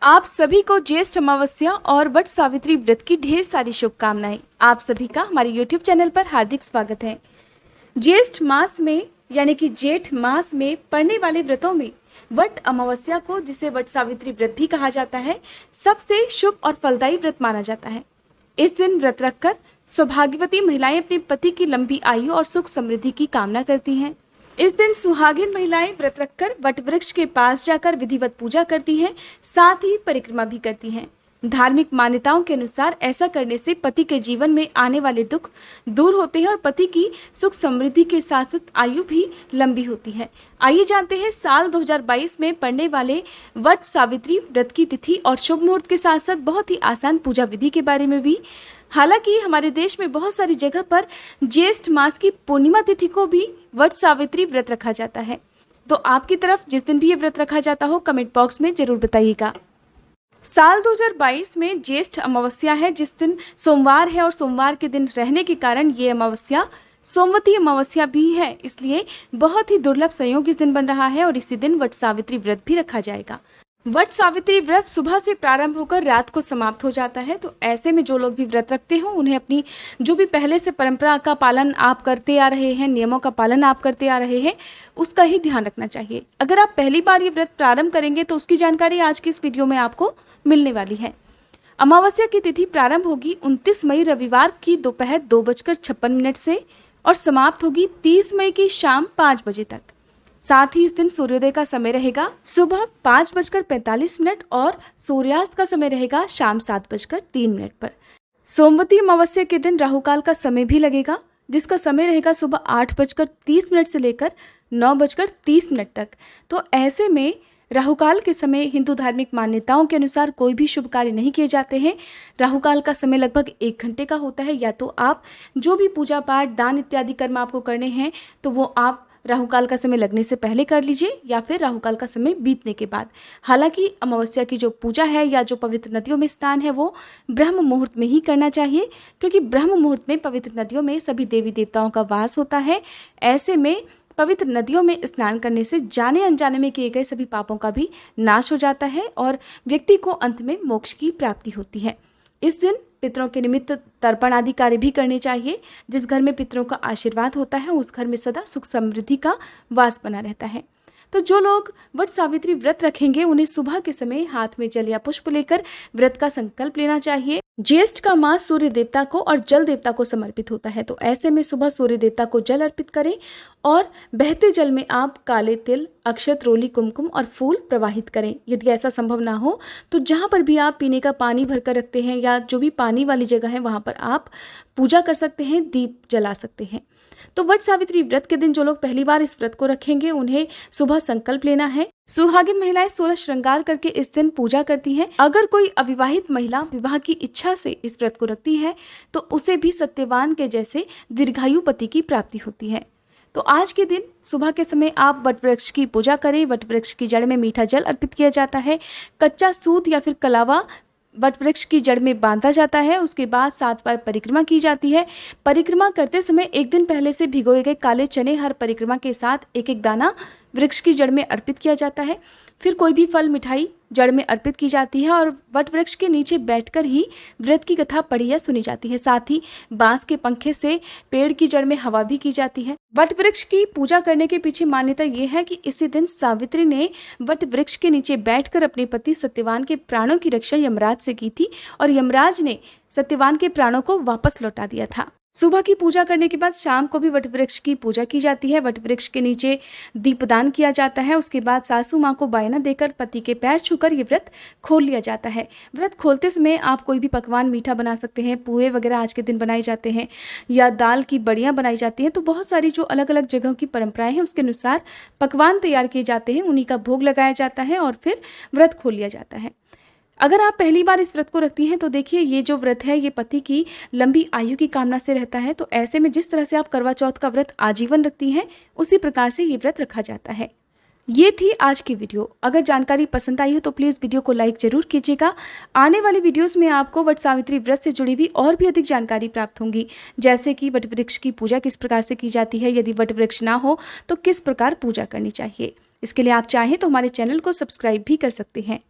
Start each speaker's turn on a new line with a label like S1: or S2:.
S1: आप सभी को ज्येष्ठ अमावस्या और वट सावित्री व्रत की ढेर सारी शुभकामनाएं। आप सभी का हमारे YouTube चैनल पर हार्दिक स्वागत है। ज्येष्ठ मास में यानी कि जेठ मास में पड़ने वाले व्रतों में वट अमावस्या को, जिसे वट सावित्री व्रत भी कहा जाता है, सबसे शुभ और फलदायी व्रत माना जाता है। इस दिन व्रत रखकर सौभाग्यवती महिलाएं अपने पति की लंबी आयु और सुख समृद्धि की कामना करती हैं। इस दिन सुहागिन महिलाएं व्रत रखकर वट वृक्ष के पास जाकर विधिवत पूजा करती हैं, साथ ही परिक्रमा भी करती हैं। धार्मिक मान्यताओं के अनुसार ऐसा करने से पति के जीवन में आने वाले दुख दूर होते हैं और पति की सुख समृद्धि के साथ साथ आयु भी लंबी होती है। आइए जानते हैं साल 2022 में पड़ने वाले वट सावित्री व्रत की तिथि और शुभ मुहूर्त के साथ साथ बहुत ही आसान पूजा विधि के बारे में भी। हालांकि हमारे देश में बहुत सारी जगह पर ज्येष्ठ मास की पूर्णिमा तिथि को भी वट सावित्री व्रत रखा जाता है। तो आपकी तरफ जिस दिन भी ये व्रत रखा जाता हो, कमेंट बॉक्स में जरूर बताइएगा। साल 2022 में ज्येष्ठ अमावस्या है, जिस दिन सोमवार है और सोमवार के दिन रहने के कारण ये अमावस्या सोमवती अमावस्या भी है, इसलिए बहुत ही दुर्लभ संयोग इस दिन बन रहा है और इसी दिन वट सावित्री व्रत भी रखा जाएगा। वट सावित्री व्रत सुबह से प्रारंभ होकर रात को समाप्त हो जाता है। तो ऐसे में जो लोग भी व्रत रखते हो, उन्हें अपनी जो भी पहले से परंपरा का पालन आप करते आ रहे हैं, नियमों का पालन आप करते आ रहे हैं, उसका ही ध्यान रखना चाहिए। अगर आप पहली बार ये व्रत प्रारंभ करेंगे तो उसकी जानकारी आज की इस वीडियो में आपको मिलने वाली है। अमावस्या की तिथि प्रारंभ होगी 29 मई रविवार की दोपहर 2:56 से और समाप्त होगी 30 मई की शाम 5 बजे तक। साथ ही इस दिन सूर्योदय का समय रहेगा सुबह 5:45 और सूर्यास्त का समय रहेगा शाम 7:03 पर। सोमवती अमावस्या के दिन राहुकाल का समय भी लगेगा, जिसका समय रहेगा सुबह 8:30 से लेकर 9:30 तक। तो ऐसे में राहुकाल के समय हिंदू धार्मिक मान्यताओं के अनुसार कोई भी शुभ कार्य नहीं किए जाते हैं। राहुकाल का समय लगभग 1 घंटे का होता है। या तो आप जो भी पूजा पाठ, दान इत्यादि कर्म आपको करने हैं तो वो आप राहुकाल का समय लगने से पहले कर लीजिए या फिर राहुकाल का समय बीतने के बाद। हालांकि अमावस्या की जो पूजा है या जो पवित्र नदियों में स्नान है वो ब्रह्म मुहूर्त में ही करना चाहिए, क्योंकि ब्रह्म मुहूर्त में पवित्र नदियों में सभी देवी देवताओं का वास होता है। ऐसे में पवित्र नदियों में स्नान करने से जाने अनजाने में किए गए सभी पापों का भी नाश हो जाता है और व्यक्ति को अंत में मोक्ष की प्राप्ति होती है। इस दिन पितरों के निमित्त तर्पण आदि कार्य भी करने चाहिए। जिस घर में पितरों का आशीर्वाद होता है उस घर में सदा सुख समृद्धि का वास बना रहता है। तो जो लोग वट सावित्री व्रत रखेंगे उन्हें सुबह के समय हाथ में जल या पुष्प लेकर व्रत का संकल्प लेना चाहिए। ज्येष्ठ का मास सूर्य देवता को और जल देवता को समर्पित होता है, तो ऐसे में सुबह सूर्य देवता को जल अर्पित करें और बहते जल में आप काले तिल, अक्षत, रोली, कुमकुम और फूल प्रवाहित करें। यदि ऐसा संभव ना हो तो जहाँ पर भी आप पीने का पानी भरकर रखते हैं या जो भी पानी वाली जगह है वहाँ पर आप पूजा कर सकते हैं, दीप जला सकते हैं। तो वट सावित्री व्रत के दिन जो लोग पहली बार इस व्रत को रखेंगे उन्हें सुबह संकल्प लेना है। सुहागिन महिलाएं 16 श्रृंगार करके इस दिन पूजा करती हैं। अगर कोई अविवाहित महिला विवाह की इच्छा से इस व्रत को रखती है तो उसे भी सत्यवान के जैसे दीर्घायु पति की प्राप्ति होती है। तो आज के दिन सुबह के समय आप वट वृक्ष की पूजा करें। वट वृक्ष की जड़ में मीठा जल अर्पित किया जाता है। कच्चा सूत या फिर कलावा वट वृक्ष की जड़ में बांधा जाता है। उसके बाद 7 बार परिक्रमा की जाती है। परिक्रमा करते समय एक दिन पहले से भिगोए गए काले चने हर परिक्रमा के साथ एक एक दाना वृक्ष की जड़ में अर्पित किया जाता है। फिर कोई भी फल मिठाई जड़ में अर्पित की जाती है और वट वृक्ष के नीचे बैठकर ही व्रत की कथा पढ़ी या सुनी जाती है। साथ ही बांस के पंखे से पेड़ की जड़ में हवा भी की जाती है। वट वृक्ष की पूजा करने के पीछे मान्यता ये है कि इसी दिन सावित्री ने वट वृक्ष के नीचे बैठकर अपने पति सत्यवान के प्राणों की रक्षा यमराज से की थी और यमराज ने सत्यवान के प्राणों को वापस लौटा दिया था। सुबह की पूजा करने के बाद शाम को भी वट वृक्ष की पूजा की जाती है। वट वृक्ष के नीचे दीपदान किया जाता है। उसके बाद सासू माँ को बायना देकर पति के पैर छूकर ये व्रत खोल लिया जाता है। व्रत खोलते समय आप कोई भी पकवान मीठा बना सकते हैं। पुए वगैरह आज के दिन बनाए जाते हैं या दाल की बड़ियाँ बनाई जाती हैं। तो बहुत सारी जो अलग अलग जगहों की परंपराएं हैं उसके अनुसार पकवान तैयार किए जाते हैं, उन्हीं का भोग लगाया जाता है और फिर व्रत खोल लिया जाता है। अगर आप पहली बार इस व्रत को रखती हैं तो देखिए ये जो व्रत है ये पति की लंबी आयु की कामना से रहता है। तो ऐसे में जिस तरह से आप करवा चौथ का व्रत आजीवन रखती हैं उसी प्रकार से ये व्रत रखा जाता है। ये थी आज की वीडियो। अगर जानकारी पसंद आई हो तो प्लीज़ वीडियो को लाइक जरूर कीजिएगा। आने वाली वीडियोस में आपको वट सावित्री व्रत से जुड़ी हुई और भी अधिक जानकारी प्राप्त होंगी, जैसे कि वट वृक्ष की पूजा किस प्रकार से की जाती है, यदि वट वृक्ष ना हो तो किस प्रकार पूजा करनी चाहिए। इसके लिए आप चाहें तो हमारे चैनल को सब्सक्राइब भी कर सकते हैं।